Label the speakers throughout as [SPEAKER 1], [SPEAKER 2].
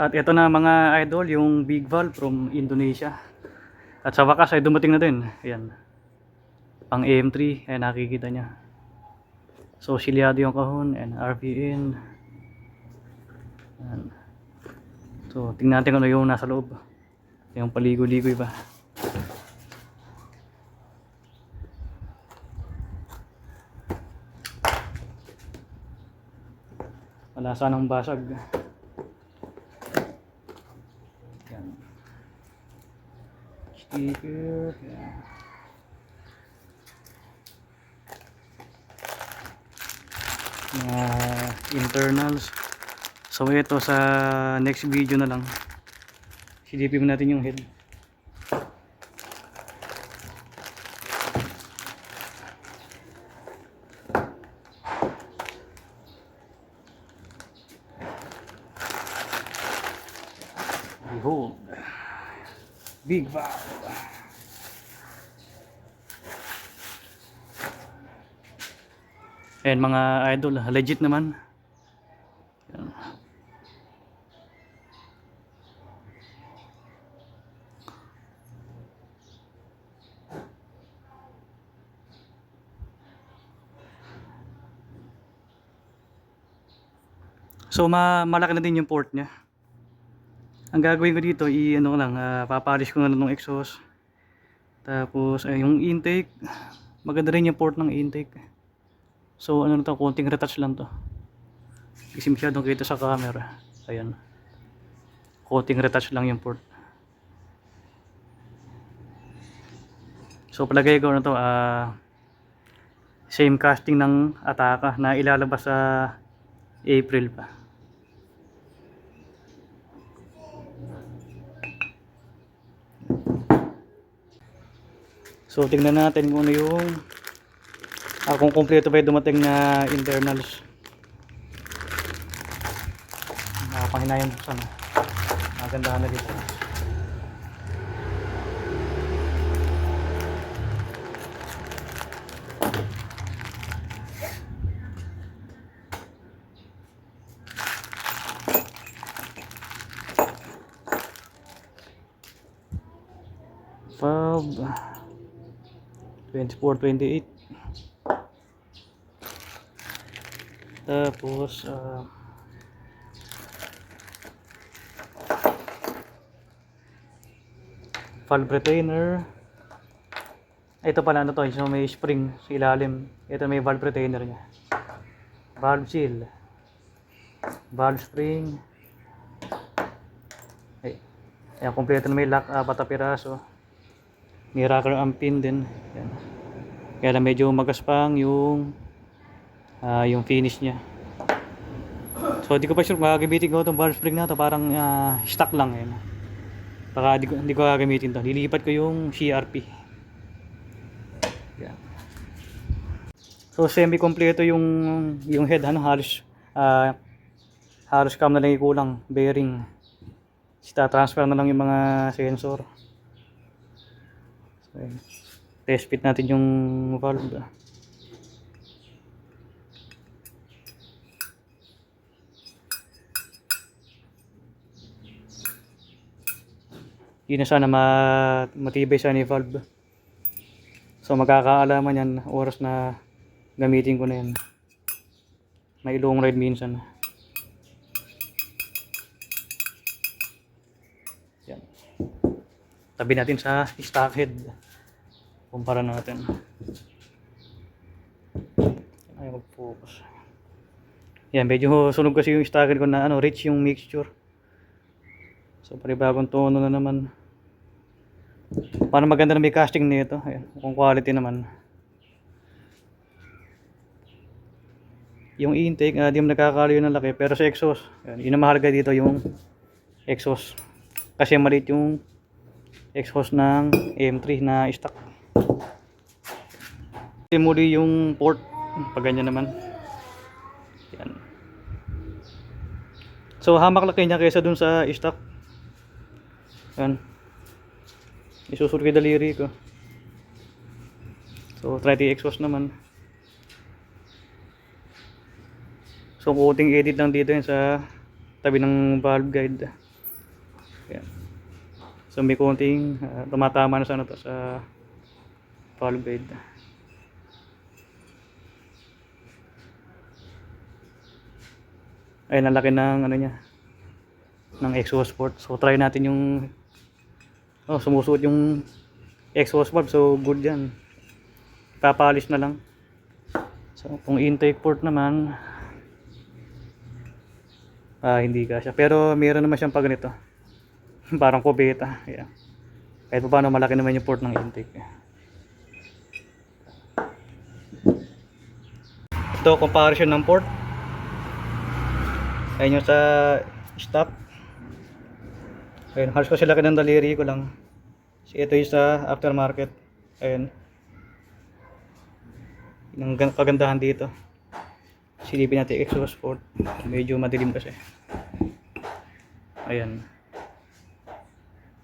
[SPEAKER 1] At ito na mga idol, yung big valve from Indonesia. At sa wakas ay dumating na din. Ayan. Pang AM3, ayan nakikita niya. So silyado yung kahon and RPN. Ayan. So tingnan natin ano yung nasa loob. Yung paligo-ligoy ba. Wala sanang basag. Ayan. Sticker. Ayan. Mga internals. So ito sa next video na lang. Silipin natin yung head. Behold, big valve. Ayan mga idol, legit naman. Ayan. So malaki na din yung port niya. Ang gagawin ko dito ano lang, papalis ko na lang ng exhaust. Tapos yung intake, maganda rin yung port ng intake. So ano na to, konting retouch lang to. Kasi masyadong kita sa camera. Ayan. Konting retouch lang yung port. So palagay ko na to, same casting ng Ataka na ilalabas sa April pa. So tingnan natin kung ano yung kung kompleto ba yung dumating na internals. Nakapanghinayang buksan. Magandahan na dito. Valve 24-28. Tapos valve retainer. Ito pala ano to, so may spring sa ilalim. Ito may valve retainer nya. Valve seal. Valve spring. Ayan, kompleto na may lock, 4 na piraso. May rocker ang pin din. Ayan. Kaya lang medyo magaspang yung finish nya. So di ko pa sure gagamitin ko itong valve spring na to, parang stock lang. Ayan. Baka hindi ko gagamitin to. Lilipat ko yung CRP. Ayan. So semi kompleto yung head, halos cam na lang kulang, bearing. Transfer na lang yung mga sensor. So, test fit natin yung valve. Yun na sana matibay sana yung valve. So magkakaalaman yan oras na gamitin ko na yan. May long ride minsan. Yan. Tabi natin sa stock head. Kumpara natin. Ayaw mag-focus. Yan, medyo sunog kasi yung stock head ko na rich yung mixture. So panibagong tono na naman. Parang maganda na may casting nito. Ayan, kung quality naman. Yung intake, di mo nakakalayo ng laki. Pero sa exhaust, yun ang mahalaga dito, yung exhaust. Kasi maliit yung exhaust ng M3 na stock. Muli yung port, pag ganyan naman. Yan. So hamak laki niya kaysa dun sa stock. Yan. Isusunod kay daliri ko. So try to exhaust naman. So konting edit lang dito yun sa tabi ng valve guide. Ayan. So may konting tumatama na sa ano to, sa valve guide. Ayun, ang laki ng ano niya, ng exhaust port. So try natin yung sumusuot yung exhaust valve. So good yan, papalis na lang. So kung intake port naman, hindi kasya, pero meron naman siyang pag ganito. Parang kubeta. Ayan. Kahit pa paano malaki naman yung port ng intake. Ito comparison ng port. Ayun yung sa stock. Ayun, halos kasi laki ng daliri ko lang. Ito yung sa aftermarket. Ayun. Yung kagandahan dito. Silipin natin exhaust port. Medyo madilim kasi. Ayan.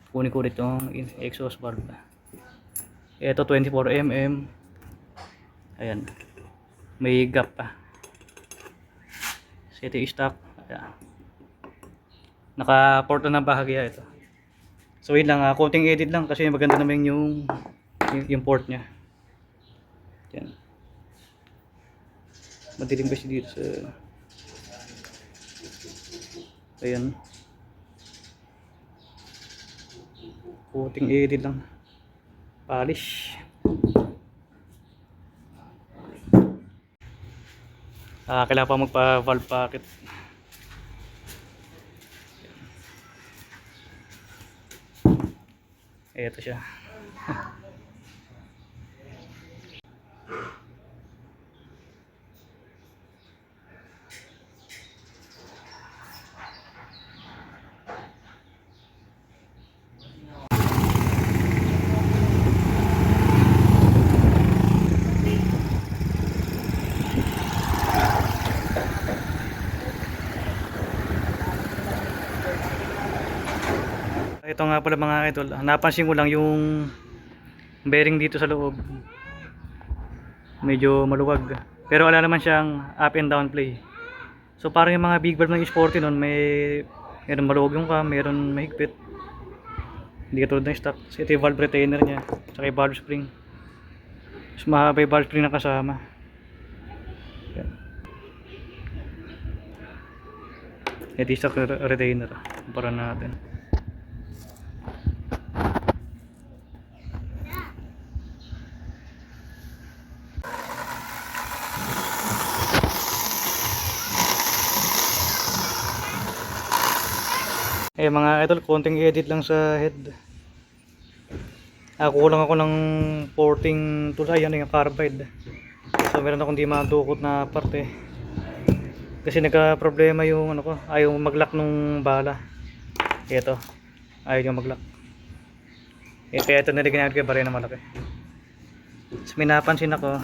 [SPEAKER 1] Kunin ko dito yung exhaust valve. Ito 24mm. Ayan. May gap pa. Ito yung stock. Ayan. Naka-port na ng bahagya ito. So yun lang, konting edit lang kasi maganda naman yung port nya. Yan. Madilim kasi dito sa... Ayan. Konting edit lang. Polish. Kailangan pa magpa-valve packet. Ito siya. Ito nga pala mga idol, napansin ko lang yung bearing dito sa loob. Medyo maluwag. Pero wala naman siyang up and down play. So parang yung mga big valve ng sporty nun, meron maluwag yung cam, meron mahigpit. Hindi katulad ng stock. So ito yung valve retainer niya, saka yung valve spring. Mas mahaba yung valve spring na kasama. Yan. Ito yung stock retainer. Kumpara natin. Mga idol, konting edit lang sa head. Kukulang ako ng porting tools. Ayan yung carbide. So meron akong di madukot na parte. Kasi nagka problema yung ano ko, ayaw mag-lock nung bala. Ito, ayaw yung mag-lock. Kaya ito nilagyan ko yung barya na malaki. So may napansin ako,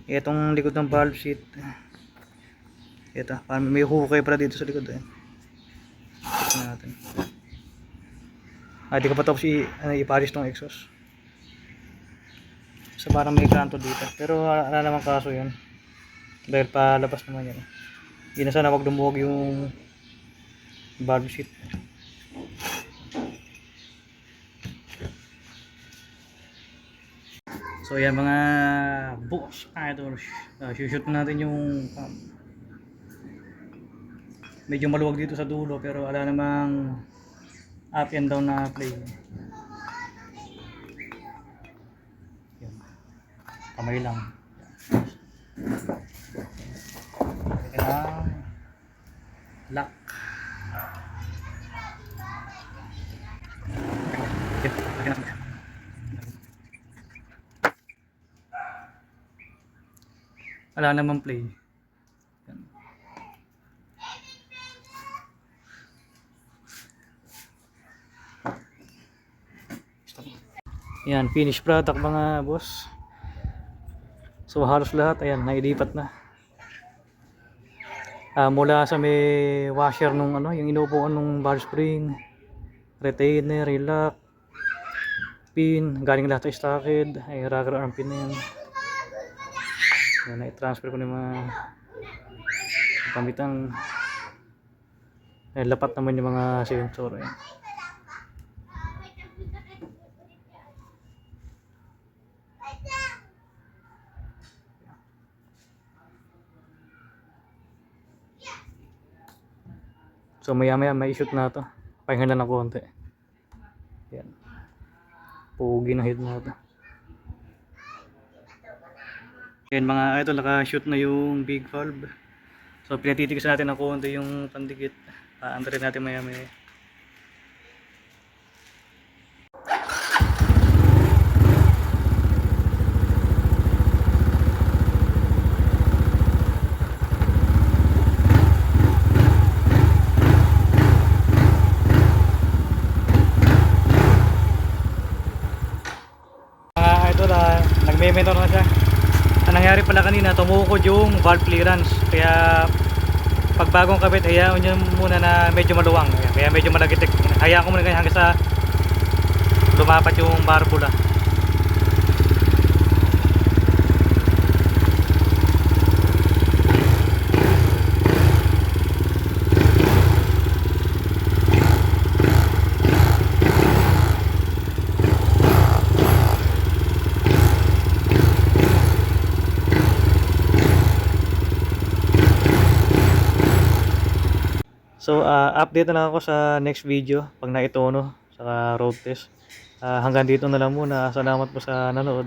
[SPEAKER 1] itong likod ng valve sheet. Ito, parang may hukay pala dito sa likod. Natin. Di ko pa tapos ipalis tong exhaust. So parang may kanto dito. Pero wala naman kaso yun. Dahil palabas naman yan. Hindi na sana wag lumuwag yung valve sheet. So yan mga boss idol. Shoot natin yung medyo maluwag dito sa dulo pero wala namang up and down na play. Yan. Kamay lang. Kaya lock. Wala namang play. Yan, finished product mga boss. So halos lahat, ayan, nailipat na. Mula sa may washer nung yung inuupuan nung valve spring, retainer, lock, pin, galing lahat sa stockhead, ay rocker arm pin na yan. Yan, na-transfer ko na yung mga kamitang. Ayan, lapat naman yung mga sensor. Ayan. So maya maya may shoot na to. Pahinga na ng konti. Ayan. Pugi na hit na to. Ayan mga idol, naka-shoot na yung big valve. So pinatitigasan natin ng konti yung pandikit. Paandarin natin maya maya. Idol, nagme-mentor na siya. Ang nangyari pala kanina, tumukod yung valve clearance. Kaya pag bagong kabit, hayaan nyo muna na medyo maluwang. Kaya medyo malagitik. Hayaan ko muna ganyan hanggang sa lumapat yung barbula. So, update na lang ako sa next video pag naitono sa road test. Hanggang dito na lang muna. Salamat po sa nanood.